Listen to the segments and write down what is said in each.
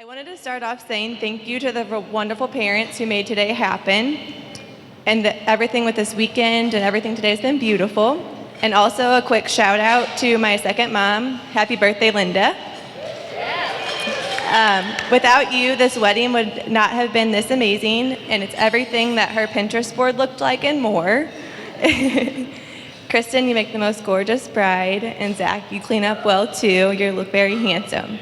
I wanted to start off saying thank you to the wonderful parents who made today happen, and everything with this weekend and everything today has been beautiful. And also a quick shout out to my second mom. Happy birthday, Linda. Without you, this wedding would not have been this amazing, and it's everything that her Pinterest board looked like and more. Kristen, you make the most gorgeous bride, and Zach, you clean up well too. You look very handsome.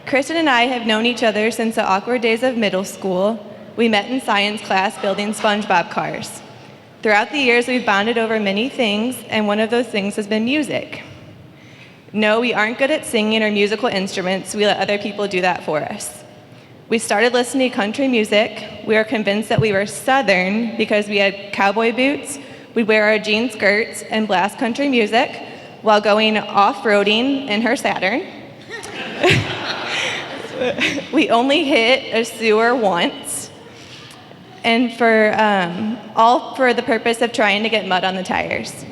Kristen and I have known each other since the awkward days of middle school. We met in science class building SpongeBob cars. Throughout the years, we've bonded over many things, and one of those things has been music. No, we aren't good at singing or musical instruments. We let other people do that for us. We started listening to country music. We were convinced that we were Southern because we had cowboy boots. We'd wear our jean skirts and blast country music while going off-roading in her Saturn. We only hit a sewer once, and all for the purpose of trying to get mud on the tires.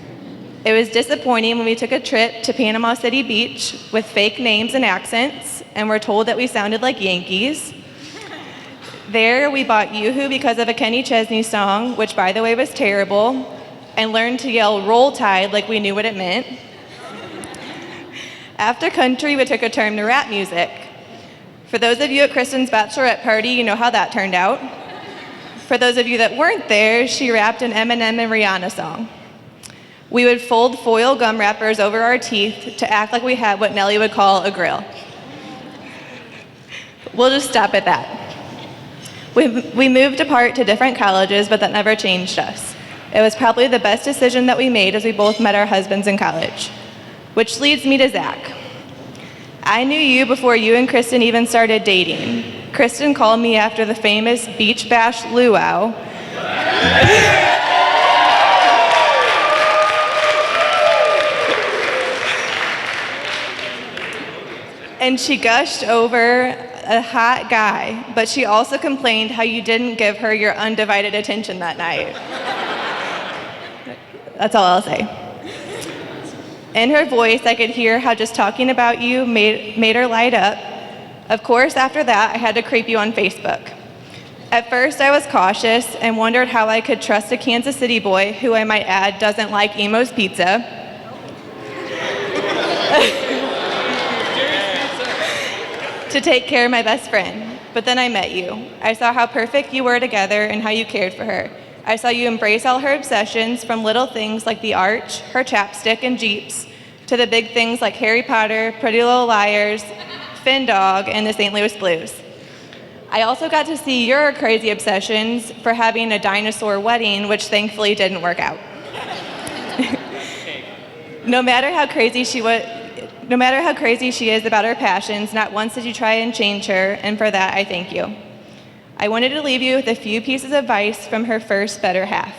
It was disappointing when we took a trip to Panama City Beach with fake names and accents, and were told that we sounded like Yankees. There, we bought Yoo-Hoo because of a Kenny Chesney song, which, by the way, was terrible, and learned to yell "Roll Tide" like we knew what it meant. After country, we took a turn to rap music. For those of you at Kristen's bachelorette party, you know how that turned out. For those of you that weren't there, she rapped an Eminem and Rihanna song. We would fold foil gum wrappers over our teeth to act like we had what Nelly would call a grill. We'll just stop at that. We moved apart to different colleges, but that never changed us. It was probably the best decision that we made as we both met our husbands in college. Which leads me to Zach. I knew you before you and Kristen even started dating. Kristen called me after the famous Beach Bash luau. And she gushed over a hot guy, but she also complained how you didn't give her your undivided attention that night. That's all I'll say. In her voice, I could hear how just talking about you made her light up. Of course, after that, I had to creep you on Facebook. At first, I was cautious and wondered how I could trust a Kansas City boy, who I might add doesn't like Emo's Pizza, to take care of my best friend. But then I met you. I saw how perfect you were together and how you cared for her. I saw you embrace all her obsessions, from little things like the arch, her chapstick, and Jeeps, to the big things like Harry Potter, Pretty Little Liars, Finn Dog, and the St. Louis Blues. I also got to see your crazy obsessions for having a dinosaur wedding, which thankfully didn't work out. No matter how crazy she is about her passions, not once did you try and change her, and for that I thank you. I wanted to leave you with a few pieces of advice from her first better half.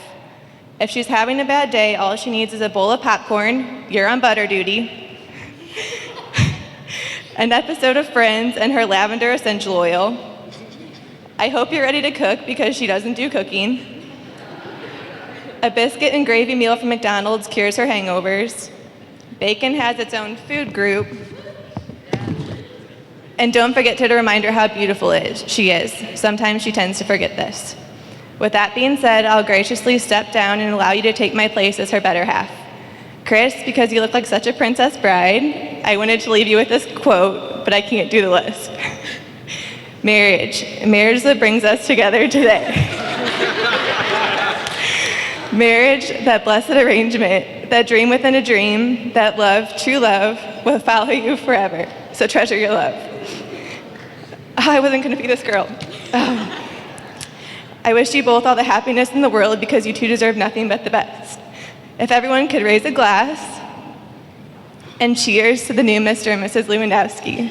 If she's having a bad day, all she needs is a bowl of popcorn, you're on butter duty, an episode of Friends, and her lavender essential oil. I hope you're ready to cook because she doesn't do cooking. A biscuit and gravy meal from McDonald's cures her hangovers. Bacon has its own food group. And don't forget to remind her how beautiful she is. Sometimes she tends to forget this. With that being said, I'll graciously step down and allow you to take my place as her better half. Chris, because you look like such a princess bride, I wanted to leave you with this quote, but I can't do the list. Marriage is what brings us together today. Marriage, that blessed arrangement, that dream within a dream, that love, true love, will follow you forever. So treasure your love. I wasn't going to be this girl. I wish you both all the happiness in the world because you two deserve nothing but the best. If everyone could raise a glass, and cheers to the new Mr. and Mrs. Lewandowski.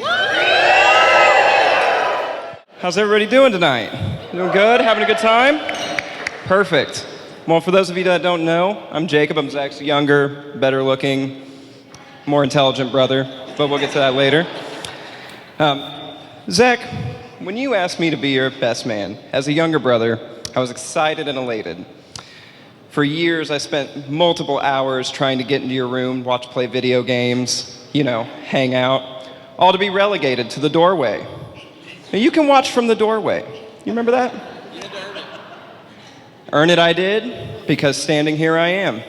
How's everybody doing tonight? Doing good? Having a good time? Perfect. Well, for those of you that don't know, I'm Jacob. I'm Zach's younger, better looking, more intelligent brother, but we'll get to that later. Zach, when you asked me to be your best man, as a younger brother, I was excited and elated. For years, I spent multiple hours trying to get into your room, play video games, hang out, all to be relegated to the doorway. Now, you can watch from the doorway. You remember that? Earn it I did, because standing here I am.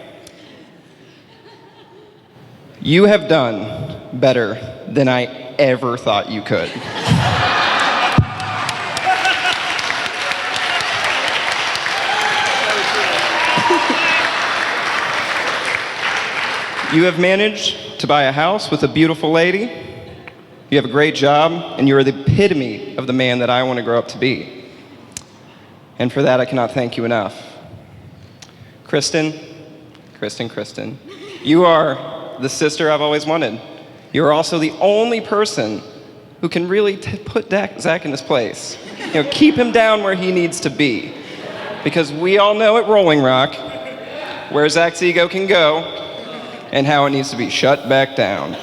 You have done better than I ever thought you could. You have managed to buy a house with a beautiful lady. You have a great job, and you are the epitome of the man that I want to grow up to be. And for that, I cannot thank you enough. Kristen, you are the sister I've always wanted. You are also the only person who can really put Zach in his place. Keep him down where he needs to be. Because we all know at Rolling Rock where Zach's ego can go and how it needs to be shut back down.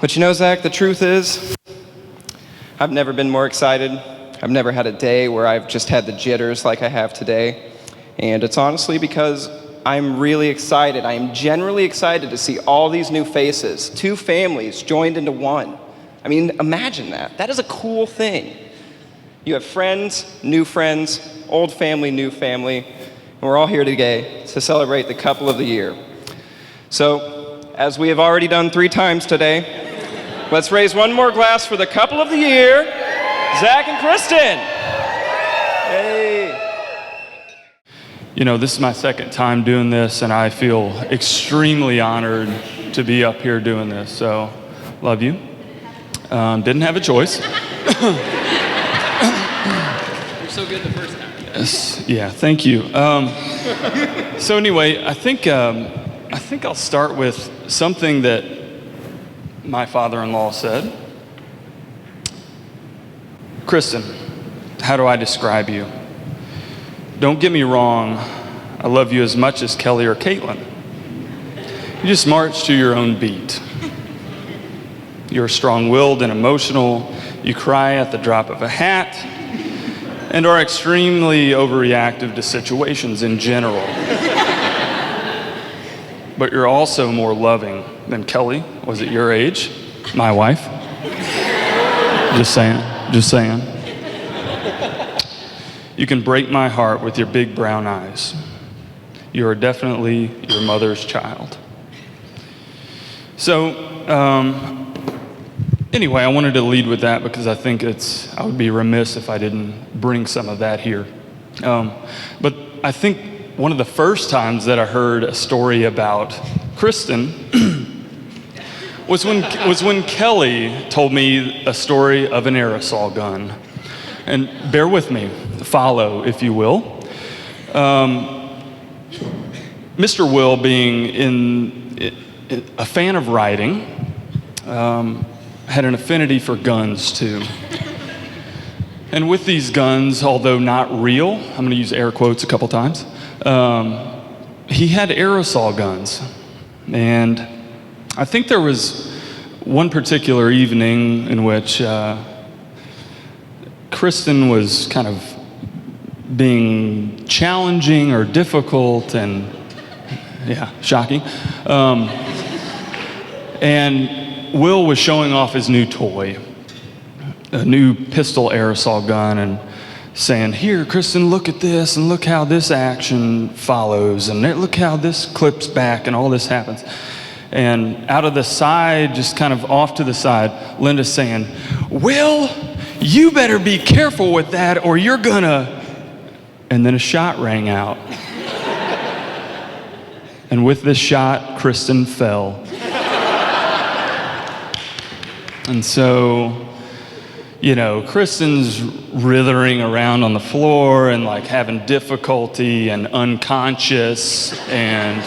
But Zach, the truth is, I've never been more excited. I've never had a day where I've just had the jitters like I have today. And it's honestly because I'm really excited. I am genuinely excited to see all these new faces, 2 families joined into one. I mean, imagine that. That is a cool thing. You have friends, old family, new family, and we're all here today to celebrate the couple of the year. So, as we have already done 3 times today, let's raise one more glass for the couple of the year, Zach and Kristen. Hey. This is my second time doing this, and I feel extremely honored to be up here doing this. So, love you. Didn't have a choice. You're so good the first time. Yes, yeah, thank you. So anyway, I think I'll start with something that my father-in-law said. Kristen, how do I describe you? Don't get me wrong, I love you as much as Kelly or Caitlin. You just march to your own beat. You're strong-willed and emotional. You cry at the drop of a hat and are extremely overreactive to situations in general. But you're also more loving than Kelly was at your age, my wife. Just saying. You can break my heart with your big brown eyes. You are definitely your mother's child. So, anyway, I wanted to lead with that because I think I would be remiss if I didn't bring some of that here. But I think one of the first times that I heard a story about Kristen was when Kelly told me a story of an aerosol gun. And bear with me, follow, if you will. Mr. Will, being a fan of riding, had an affinity for guns too. And with these guns, although not real, I'm going to use air quotes a couple times, he had aerosol guns. And I think there was one particular evening in which Kristen was kind of being challenging or difficult and, yeah, shocking. And Will was showing off his new toy, a new pistol aerosol gun, and saying, "Here, Kristen, look at this, and look how this action follows, and look how this clips back, and all this happens." And out of the side, just kind of off to the side, Linda's saying, "Will, you better be careful with that, or you're gonna..." And then a shot rang out. And with this shot, Kristen fell. And so, Kristen's writhing around on the floor and like having difficulty and unconscious and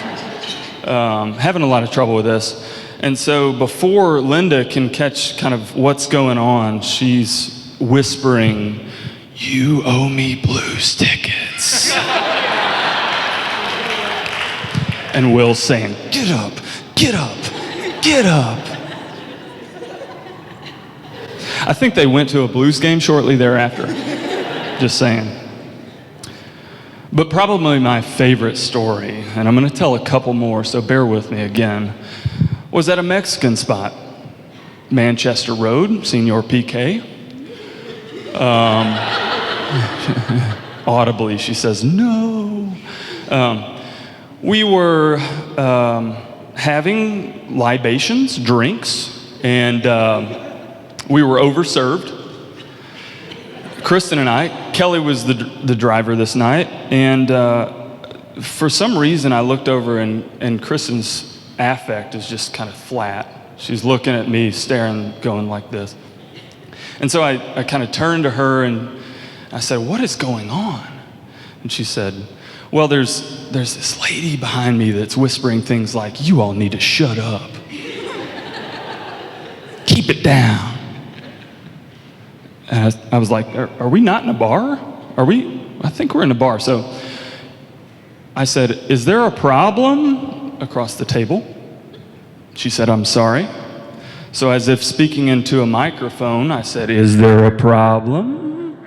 having a lot of trouble with this. And so before Linda can catch kind of what's going on, she's whispering, "You owe me blues tickets." And Will's saying, "Get up, get up, get up." I think they went to a blues game shortly thereafter. Just saying. But probably my favorite story, and I'm going to tell a couple more, so bear with me again, was at a Mexican spot. Manchester Road, Senior PK. Audibly, she says, no. We were having libations, drinks, and we were overserved. Kristen and I, Kelly was the driver this night, and for some reason I looked over and Kristen's affect is just kind of flat. She's looking at me, staring, going like this. And so I kind of turned to her and I said, what is going on? And she said, well, there's this lady behind me that's whispering things like, you all need to shut up. Keep it down. And I was like, are we not in a bar? I think we're in a bar. So I said, is there a problem across the table? She said, I'm sorry. So as if speaking into a microphone, I said, is there a problem?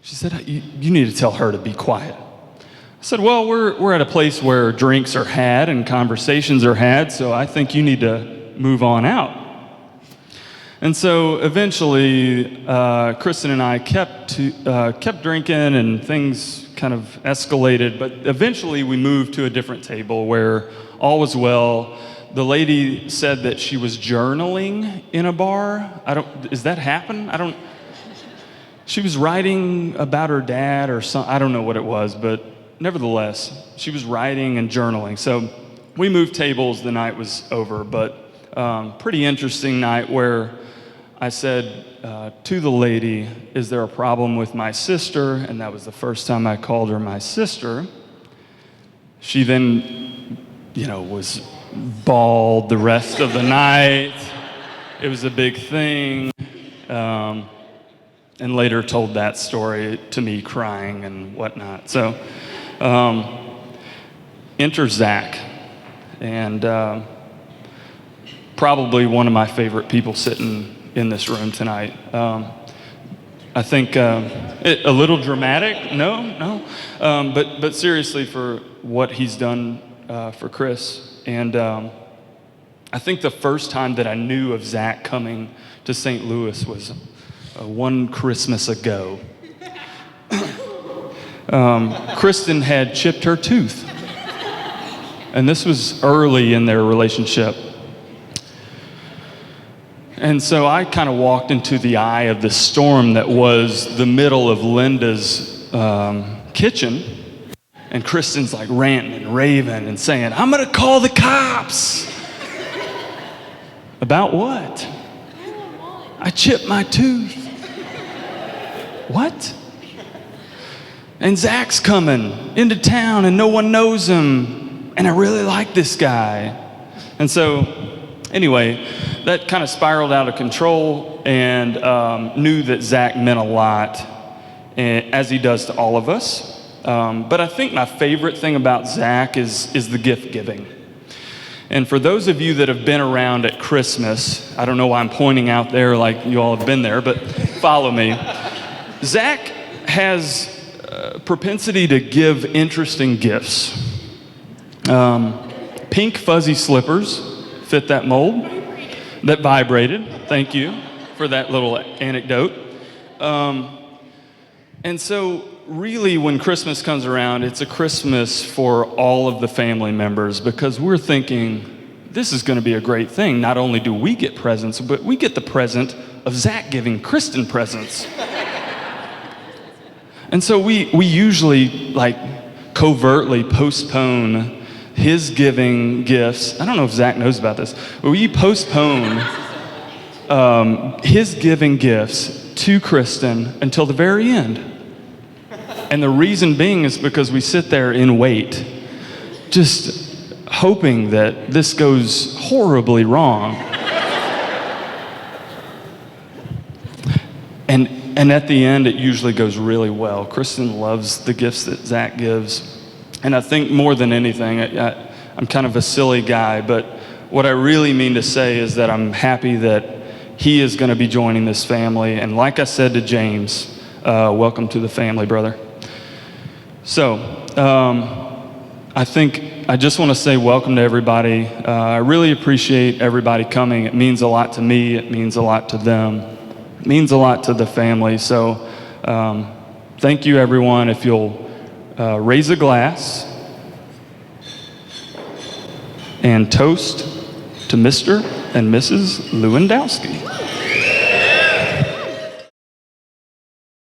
She said, you need to tell her to be quiet. I said, well, we're at a place where drinks are had and conversations are had, so I think you need to move on out. And so eventually, Kristen and I kept drinking and things kind of escalated, but eventually we moved to a different table where all was well. The lady said that she was journaling in a bar. Does that happen? She was writing about her dad or something. I don't know what it was, but nevertheless, she was writing and journaling. So we moved tables, the night was over, but pretty interesting night where I said to the lady, is there a problem with my sister? And that was the first time I called her my sister. She then, was bawled the rest of the night. It was a big thing. And later told that story to me crying and whatnot. So enter Zach. And probably one of my favorite people sitting in this room tonight. I think a little dramatic, no. But seriously, for what he's done for Chris. And I think the first time that I knew of Zach coming to St. Louis was one Christmas ago. Kristen had chipped her tooth. And this was early in their relationship. And so I kind of walked into the eye of the storm that was the middle of Linda's kitchen. And Kristen's like ranting and raving and saying, I'm gonna call the cops. About what? I chipped my tooth. What? And Zach's coming into town and no one knows him. And I really like this guy. And so, anyway, that kind of spiraled out of control and knew that Zach meant a lot, as he does to all of us. But I think my favorite thing about Zach is the gift giving. And for those of you that have been around at Christmas, I don't know why I'm pointing out there like you all have been there, but follow me. Zach has a propensity to give interesting gifts. Pink fuzzy slippers fit that mold. That vibrated. Thank you for that little anecdote. And so really when Christmas comes around, it's a Christmas for all of the family members because we're thinking this is going to be a great thing. Not only do we get presents, but we get the present of Zach giving Kristen presents. And so we usually covertly postpone his giving gifts. I don't know if Zach knows about this, but we postpone his giving gifts to Kristen until the very end. And the reason being is because we sit there and wait, just hoping that this goes horribly wrong. And at the end, it usually goes really well. Kristen loves the gifts that Zach gives. And I think more than anything, I'm kind of a silly guy, but what I really mean to say is that I'm happy that he is going to be joining this family. And like I said to James, welcome to the family, brother. So I think I just want to say welcome to everybody. I really appreciate everybody coming. It means a lot to me. It means a lot to them. It means a lot to the family. So thank you, everyone. If you'll raise a glass and toast to Mr. and Mrs. Lewandowski.